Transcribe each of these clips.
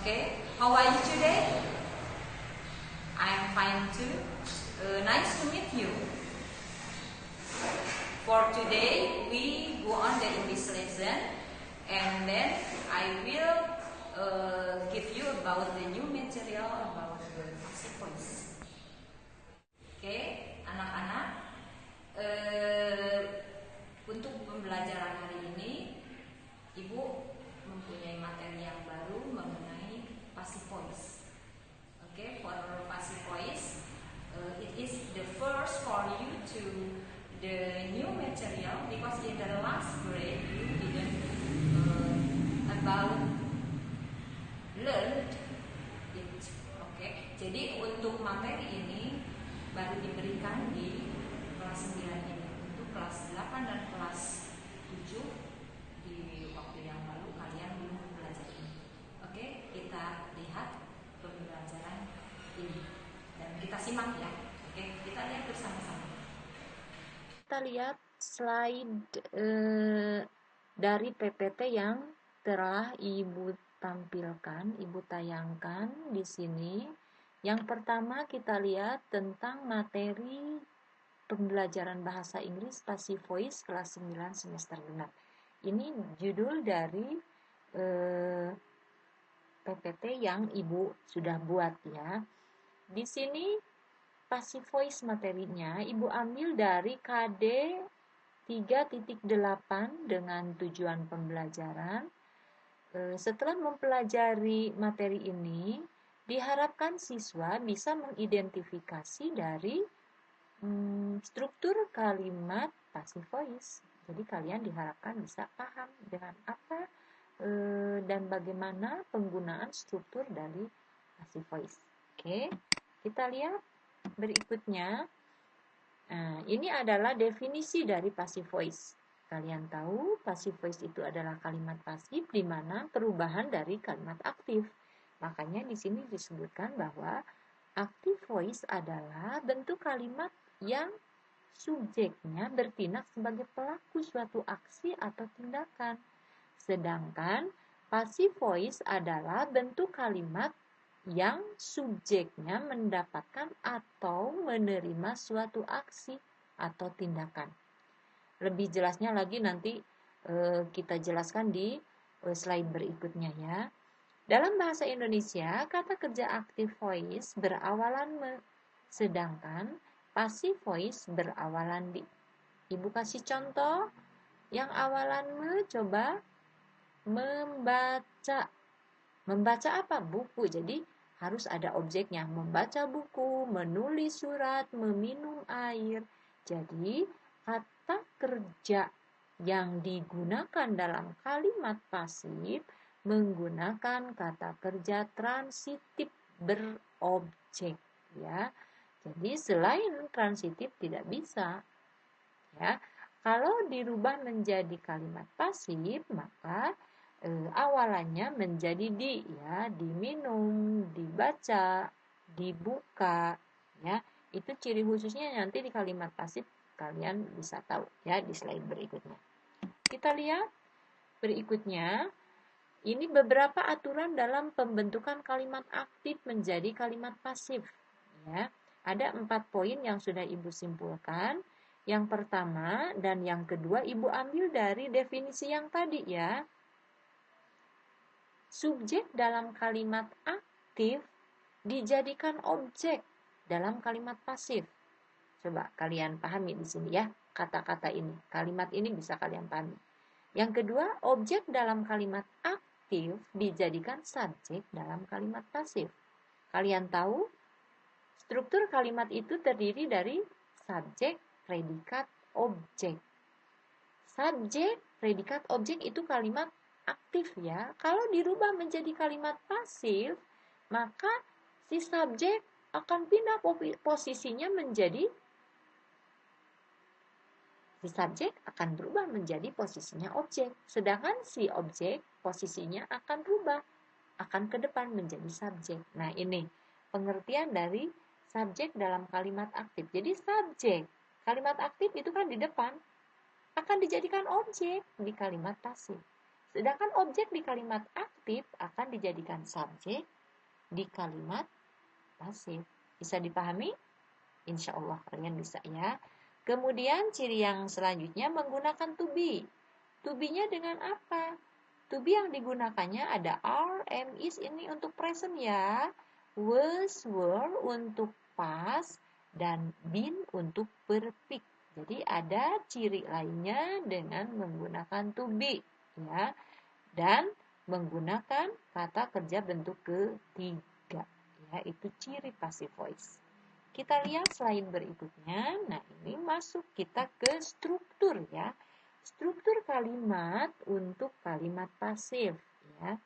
Okay, how are you today? I am fine too. Nice to meet you. For today, we go on the English lesson, and then I will give you about the new material about the passive voice. Okay, anak-anak, untuk pembelajaran hari ini, Ibu mempunyai materi yang baru mengenai passive voice. Okay, for passive voice, it is the first for you to the new material because in the last grade you didn't about learned it. Okay, jadi untuk materi ini baru diberikan di kelas 9 ini. Untuk kelas 8 dan kelas 7 di waktu yang lalu kalian belum belajar ini. Oke, kita lihat pembelajaran ini dan kita simak ya. Oke, kita lihat bersama-sama. Kita lihat slide dari PPT yang telah Ibu tampilkan, Ibu tayangkan di sini. Yang pertama kita lihat tentang materi pembelajaran bahasa Inggris passive voice kelas 9 semester genap. Ini judul dari PPT yang Ibu sudah buat ya. Di sini passive voice materinya Ibu ambil dari KD 3.8 dengan tujuan pembelajaran. Setelah mempelajari materi ini, diharapkan siswa bisa mengidentifikasi dari struktur kalimat passive voice. Jadi kalian diharapkan bisa paham dengan apa dan bagaimana penggunaan struktur dari passive voice. Oke, kita lihat berikutnya. Nah, ini adalah definisi dari passive voice. Kalian tahu passive voice itu adalah kalimat pasif di mana perubahan dari kalimat aktif. Makanya di sini disebutkan bahwa active voice adalah bentuk kalimat yang subjeknya bertindak sebagai pelaku suatu aksi atau tindakan. Sedangkan passive voice adalah bentuk kalimat yang subjeknya mendapatkan atau menerima suatu aksi atau tindakan. Lebih jelasnya lagi nanti kita jelaskan di slide berikutnya ya. Dalam bahasa Indonesia, kata kerja active voice berawalan sedangkan passive voice berawalan di. Ibu kasih contoh yang awalan coba membaca. Membaca apa? Buku. Jadi harus ada objeknya. Membaca buku, menulis surat, meminum air. Jadi kata kerja yang digunakan dalam kalimat pasif menggunakan kata kerja transitif berobjek ya. Jadi selain transitif tidak bisa ya. Kalau dirubah menjadi kalimat pasif maka awalannya menjadi di ya, diminum, dibaca, dibuka ya. Itu ciri khususnya nanti di kalimat pasif kalian bisa tahu ya di slide berikutnya. Kita lihat berikutnya. Ini beberapa aturan dalam pembentukan kalimat aktif menjadi kalimat pasif ya. Ada 4 poin yang sudah Ibu simpulkan. Yang pertama dan yang kedua Ibu ambil dari definisi yang tadi ya. Subjek dalam kalimat aktif dijadikan objek dalam kalimat pasif. Coba kalian pahami di sini ya, kata-kata ini. Kalimat ini bisa kalian pahami. Yang kedua, objek dalam kalimat aktif dijadikan subjek dalam kalimat pasif. Kalian tahu, struktur kalimat itu terdiri dari subjek, predikat, objek. Subjek, predikat, objek itu kalimat aktif ya. Kalau dirubah menjadi kalimat pasif, maka si subjek akan pindah posisinya menjadi berubah menjadi posisinya objek. Sedangkan si objek posisinya akan berubah, akan ke depan menjadi subjek. Nah, ini pengertian dari subjek dalam kalimat aktif. Jadi subjek kalimat aktif itu kan di depan akan dijadikan objek di kalimat pasif. Sedangkan objek di kalimat aktif aktif akan dijadikan subjek di kalimat pasif. Bisa dipahami? Insya Allah kalian bisa ya. Kemudian ciri yang selanjutnya menggunakan to be. To be-nya dengan apa? To be yang digunakannya ada are, am, is ini untuk present ya. Was, were untuk past, dan been untuk perfect. Jadi ada ciri lainnya dengan menggunakan to be ya. Dan menggunakan kata kerja bentuk ketiga. Ya, itu ciri passive voice. Kita lihat slide berikutnya. Nah, ini masuk kita ke struktur ya. Struktur kalimat untuk kalimat pasif ya.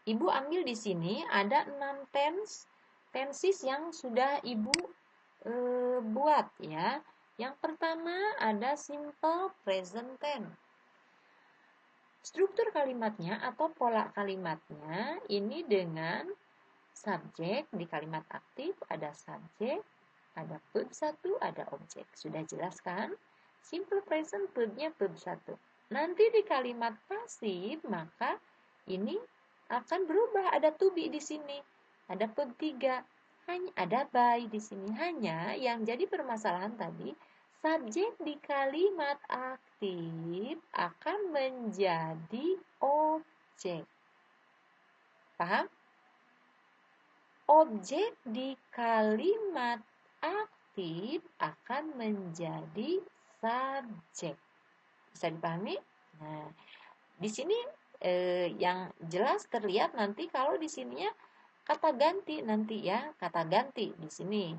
Ibu ambil di sini ada 6 tenses yang sudah Ibu buat ya. Yang pertama ada simple present tense. Struktur kalimatnya atau pola kalimatnya ini dengan subjek di kalimat aktif ada subjek, ada verb 1, ada objek. Sudah jelas kan? Simple present verb-nya verb 1. Nanti di kalimat pasif maka ini akan berubah, ada to be di sini. Ada verb 3, hanya ada by di sini. Hanya yang jadi permasalahan tadi subjek di kalimat aktif akan menjadi objek. Paham? Objek di kalimat aktif akan menjadi subjek. Bisa dipahami? Nah, di sini yang jelas terlihat nanti kalau di sininya kata ganti nanti ya, kata ganti di sini.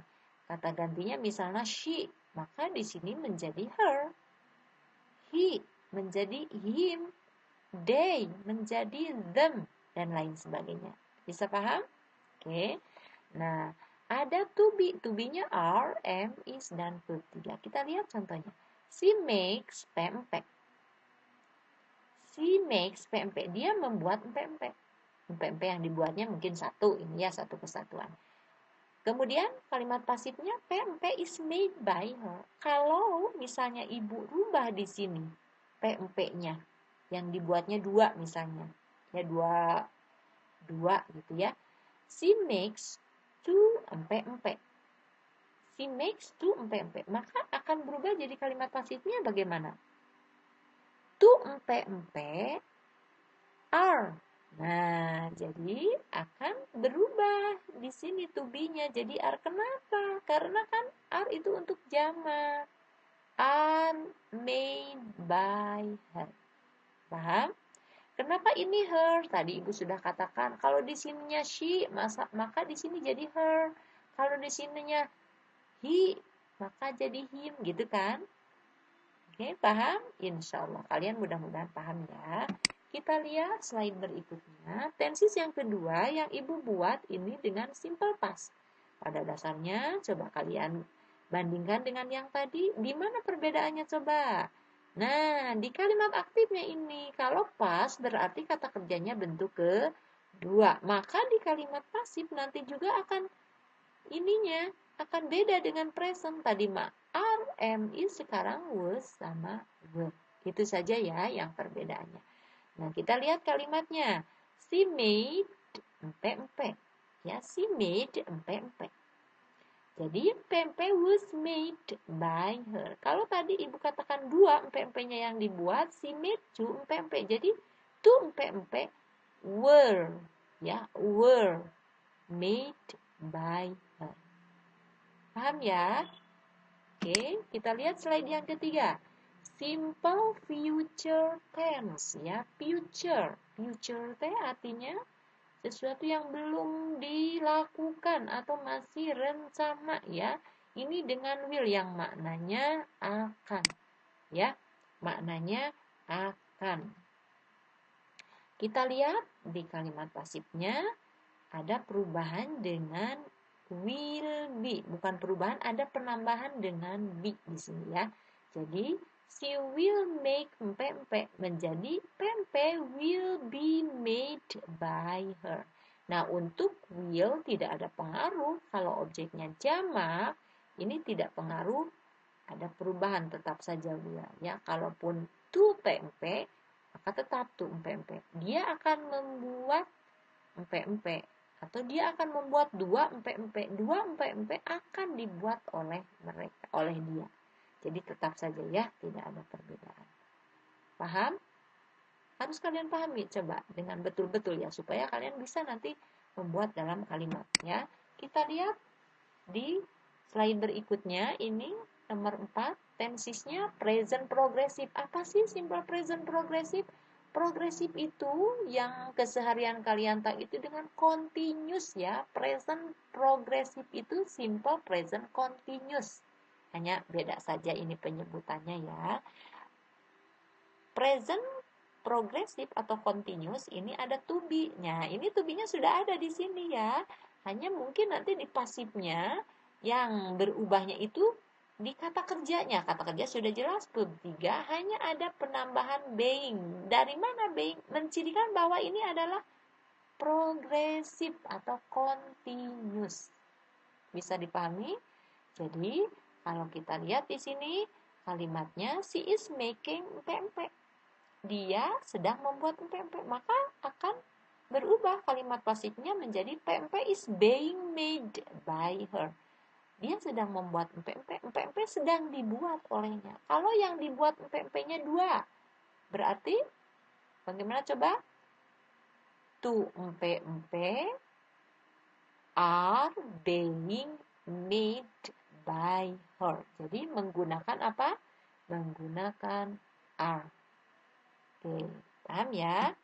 Kata gantinya misalnya she, maka di sini menjadi her. He menjadi him. They menjadi them dan lain sebagainya. Bisa paham? Oke. Nah, ada to be. To be-nya are, am, is, dan verb 3. Kita lihat contohnya. She makes pempek. She makes pempek. Dia membuat pempek. Pempek yang dibuatnya mungkin satu. Ini ya, satu kesatuan. Kemudian kalimat pasifnya pempek is made by her. Kalau misalnya ibu rubah di sini pempeknya yang dibuatnya 2 misalnya. Ya, dua gitu ya. She makes 2 empek-empek. She makes 2 empek-empek. Maka akan berubah jadi kalimat pasifnya bagaimana? 2 empek-empek are. Nah, jadi akan berubah di sini to be-nya jadi are. Kenapa? Karena kan are itu untuk jamak. Are made by her. Paham? Kenapa ini her? Tadi Ibu sudah katakan, kalau di sininya she, maka di sini jadi her. Kalau di sininya he, maka jadi him, gitu kan? Oke, paham? Insya Allah kalian mudah-mudahan paham ya. Kita lihat slide berikutnya. Tenses yang kedua yang Ibu buat ini dengan simple past. Pada dasarnya, coba kalian bandingkan dengan yang tadi. Di mana perbedaannya coba? Nah, di kalimat aktifnya ini, kalau pas berarti kata kerjanya bentuk kedua. Maka di kalimat pasif nanti juga akan beda dengan present. Tadi are, am, is, sekarang was sama were. Itu saja ya yang perbedaannya. Nah, kita lihat kalimatnya. She made empek-empek. Ya, she made empek-empek. Jadi, pempek was made by her. Kalau tadi Ibu katakan 2 empek-empeknya yang dibuat, she made 2 empek-empek. Jadi, 2 empek-empek were made by her. Paham ya? Oke, kita lihat slide yang ketiga. Simple future tense ya, future. Future artinya sesuatu yang belum dilakukan atau masih rencana ya. Ini dengan will yang maknanya akan ya. Maknanya akan. Kita lihat di kalimat pasifnya ada perubahan dengan will be. Bukan perubahan, ada penambahan dengan be di sini ya. Jadi she will make pempek menjadi pempek will be made by her. Nah, untuk will tidak ada pengaruh. Kalau objeknya jamak, ini tidak pengaruh. Ada perubahan tetap saja will. Ya, kalaupun 2 pempek, maka tetap tuh empe-empe. Dia akan membuat empe-empe atau dia akan membuat dua empe-empe. Dua empe-empe akan dibuat oleh dia. Jadi tetap saja ya, tidak ada perbedaan. Paham? Harus kalian pahami coba dengan betul-betul ya, supaya kalian bisa nanti membuat dalam kalimat ya. Kita lihat di slide berikutnya, ini nomor 4, tensisnya present progressive. Apa sih simple present progressive? Progressive itu yang keseharian kalian tahu itu dengan continuous ya. Present progressive itu simple present continuous. Hanya beda saja ini penyebutannya ya. Present progressive atau continuous ini ada to be-nya. Ini to be-nya sudah ada di sini ya. Hanya mungkin nanti di pasifnya yang berubahnya itu di kata kerjanya. Kata kerja sudah jelas verb 3, hanya ada penambahan being. Dari mana being? Mencirikan bahwa ini adalah progressive atau continuous. Bisa dipahami? Jadi, kalau kita lihat di sini kalimatnya she is making empe-empe. Dia sedang membuat empe-empe, maka akan berubah kalimat pasifnya menjadi empe-empe is being made by her. Dia sedang membuat empe-empe, empe-empe sedang dibuat olehnya. Kalau yang dibuat empe-empenya 2, berarti bagaimana coba? Two empe-empe are being made by her. Jadi menggunakan apa? Menggunakan are. Oke, paham ya?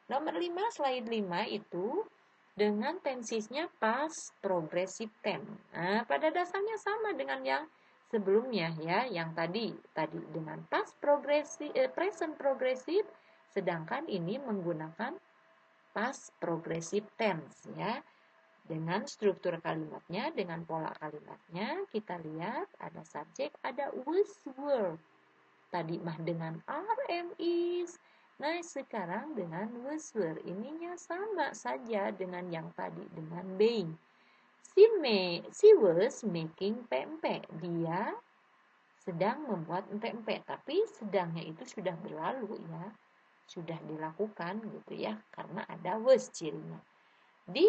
Nomor 5, slide 5 itu dengan tensisnya past progressive tense. Nah, pada dasarnya sama dengan yang sebelumnya ya, yang tadi dengan past progressive, present progressive, sedangkan ini menggunakan past progressive tense ya. Dengan struktur kalimatnya, dengan pola kalimatnya, kita lihat ada subjek, ada was, were. Tadi mah dengan are, am, is. Nah, sekarang dengan was, were. Ininya sama saja dengan yang tadi, dengan being. She was making empe-empe. Dia sedang membuat empe-empe. Tapi sedangnya itu sudah berlalu ya. Sudah dilakukan gitu ya. Karena ada was cirinya. Di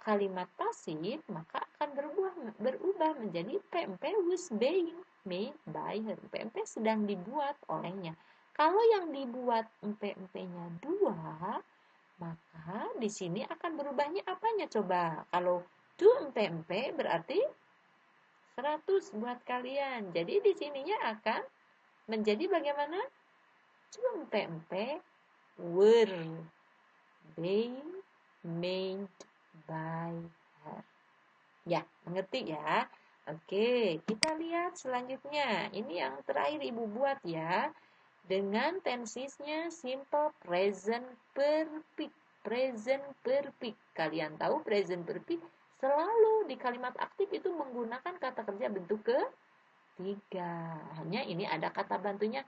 kalimat pasif maka akan berubah menjadi empe-empe was being made by her. Empe-empe sedang dibuat olehnya. Kalau yang dibuat empe-empenya 2, maka di sini akan berubahnya apanya coba? Kalau do empe-empe berarti 100 buat kalian. Jadi di sininya akan menjadi bagaimana? Do empe-empe were being made by her. Ya, mengerti ya? Oke, kita lihat selanjutnya. Ini yang terakhir Ibu buat ya. Dengan tensisnya simple present perfect. Present perfect. Kalian tahu present perfect selalu di kalimat aktif itu menggunakan kata kerja bentuk ketiga. Hanya ini ada kata bantunya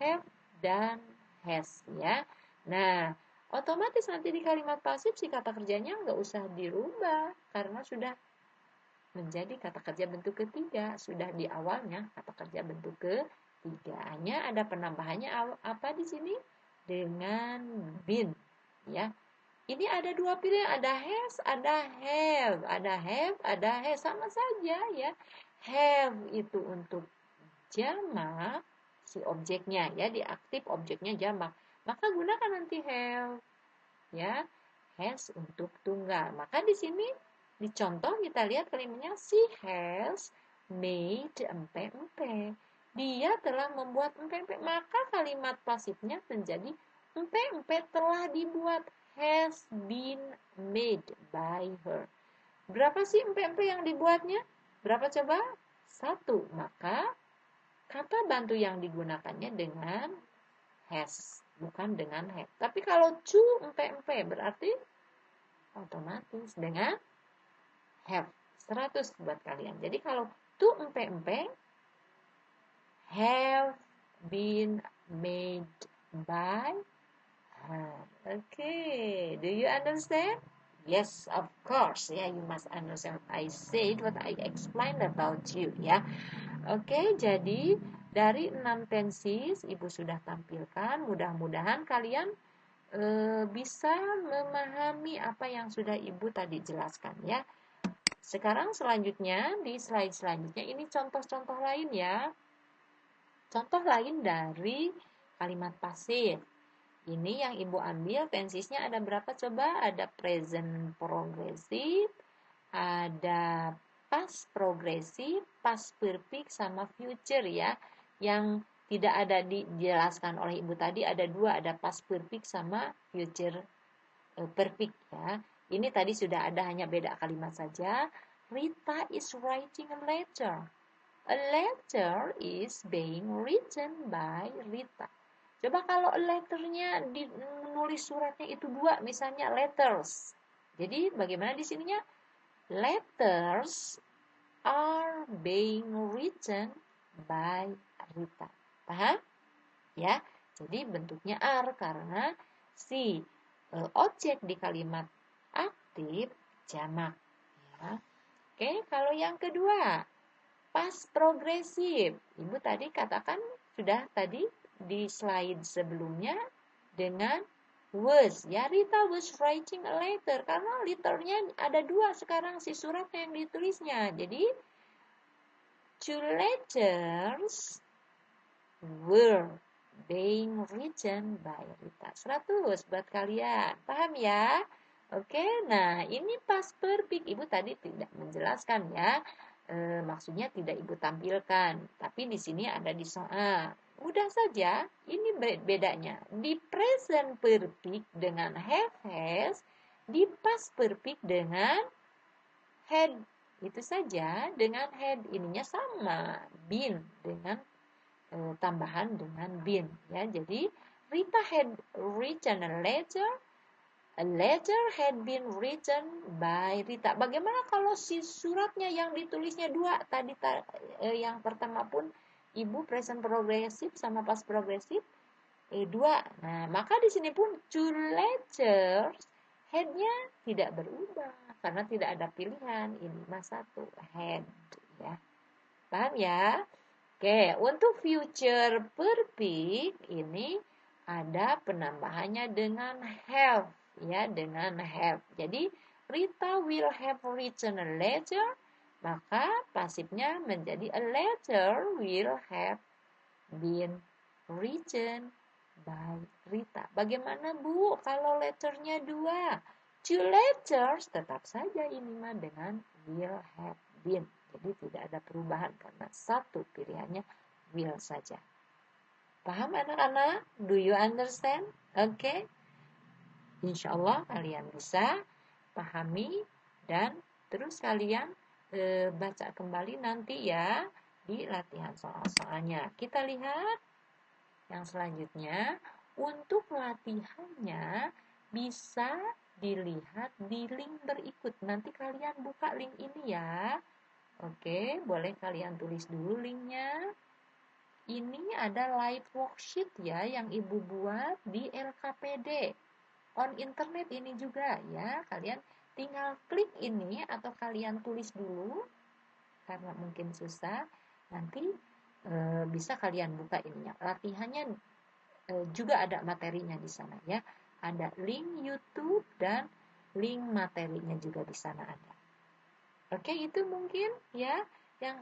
have dan has ya. Nah, otomatis nanti di kalimat pasif si kata kerjanya nggak usah dirubah karena sudah menjadi kata kerja bentuk ketiga, sudah di awalnya kata kerja bentuk ketiga. Hanya ada penambahannya apa di sini? Dengan been, ya. Ini ada 2 pilihan, ada has, ada have, ada have, ada has, sama saja ya. Have itu untuk jamak si objeknya ya, di aktif objeknya jamak. Maka gunakan nanti have ya, has untuk tunggal. Maka di sini di contoh kita lihat kalimatnya she has made empe-empe. Dia telah membuat empe-empe. Maka kalimat pasifnya menjadi empe-empe telah dibuat, has been made by her. Berapa sih empe-empe yang dibuatnya? Berapa coba? 1. Maka kata bantu yang digunakannya dengan has, bukan dengan have. Tapi kalau to empe-empe berarti otomatis dengan have. 100 buat kalian. Jadi kalau to empe-empe have been made by her. Okay, do you understand? Yes, of course. Yeah, you must understand. I said what I explained about you. Ya, oke. Jadi Dari 6 tenses Ibu sudah tampilkan. Mudah-mudahan kalian bisa memahami apa yang sudah Ibu tadi jelaskan ya. Sekarang selanjutnya di slide selanjutnya ini contoh-contoh lain ya. Contoh lain dari kalimat pasif. Ini yang Ibu ambil tensesnya ada berapa coba? Ada present progressive, ada past progressive, past perfect sama future ya. Yang tidak ada dijelaskan oleh Ibu tadi ada dua, ada past perfect sama future perfect ya. Ini tadi sudah ada, hanya beda kalimat saja. Rita is writing a letter. A letter is being written by Rita. Coba kalau letternya nulis suratnya itu dua, misalnya letters. Jadi bagaimana di sininya? Letters are being written by Rita. Paham? Ya. Jadi bentuknya are karena si objek di kalimat aktif jamak. Ya. Oke, kalau yang kedua, past progressive. Ibu tadi katakan sudah tadi di slide sebelumnya dengan was. Ya, Rita was writing a letter. Karena letternya ada dua sekarang si surat yang ditulisnya. Jadi, two letters were being written by Rita. 100 buat kalian. Paham ya? Oke, nah ini past perfect. Ibu tadi tidak menjelaskan ya. Maksudnya tidak Ibu tampilkan. Tapi di sini ada di soal. Mudah saja, ini bedanya. Di present perfect dengan have has, di past perfect dengan had. Itu saja, dengan had ininya sama. Been dengan tambahan dengan been ya. Jadi Rita had written a letter. A letter had been written by Rita. Bagaimana kalau si suratnya yang ditulisnya dua? Tadi yang pertama pun Ibu present progressive sama past progressive dua. Nah, maka di sini pun two letters head-nya tidak berubah karena tidak ada pilihan. Ini mah satu head ya. Paham ya? Oke, untuk future perfect ini ada penambahannya dengan have ya, dengan have. Jadi Rita will have written a letter, maka pasifnya menjadi a letter will have been written by Rita. Bagaimana Bu kalau letternya dua? Two letters tetap saja ini mah dengan will have been. Jadi tidak ada perubahan karena satu pilihannya will saja. Paham anak-anak? Do you understand? Oke. Insya Allah kalian bisa pahami dan terus kalian baca kembali nanti ya di latihan soal-soalnya. Kita lihat yang selanjutnya. Untuk latihannya bisa dilihat di link berikut. Nanti kalian buka link ini ya. Oke, boleh kalian tulis dulu linknya. Ini ada live worksheet ya yang Ibu buat di LKPD. On internet ini juga ya. Kalian tinggal klik ini atau kalian tulis dulu. Karena mungkin susah. Nanti bisa kalian buka ininya. Latihannya juga ada materinya di sana ya. Ada link YouTube dan link materinya juga di sana ada. Oke, itu mungkin ya yang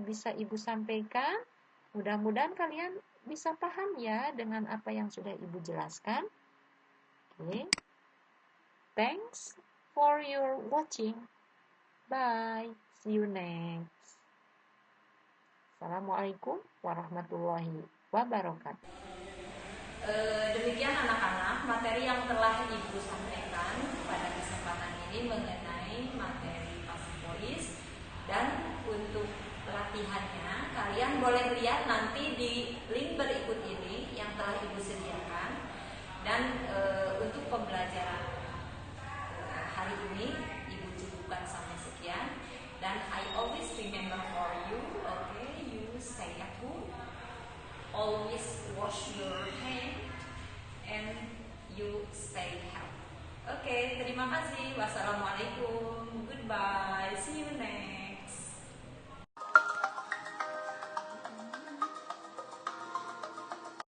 bisa Ibu sampaikan. Mudah-mudahan kalian bisa paham ya dengan apa yang sudah Ibu jelaskan. Oke. Thanks for your watching. Bye. See you next. Assalamualaikum warahmatullahi wabarakatuh. Demikian anak-anak materi yang telah Ibu sampaikan pada kesempatan ini mengenai materi passive voice. Dan untuk latihannya kalian boleh lihat nanti di link berikut ini yang telah Ibu sediakan. Dan untuk pembelajaran hari ini Ibu cukupkan sampai sekian. Dan I always remember for you, okay, you stay at home, always wash your hand, and you stay healthy. Oke, terima kasih. Wassalamualaikum. Goodbye. See you.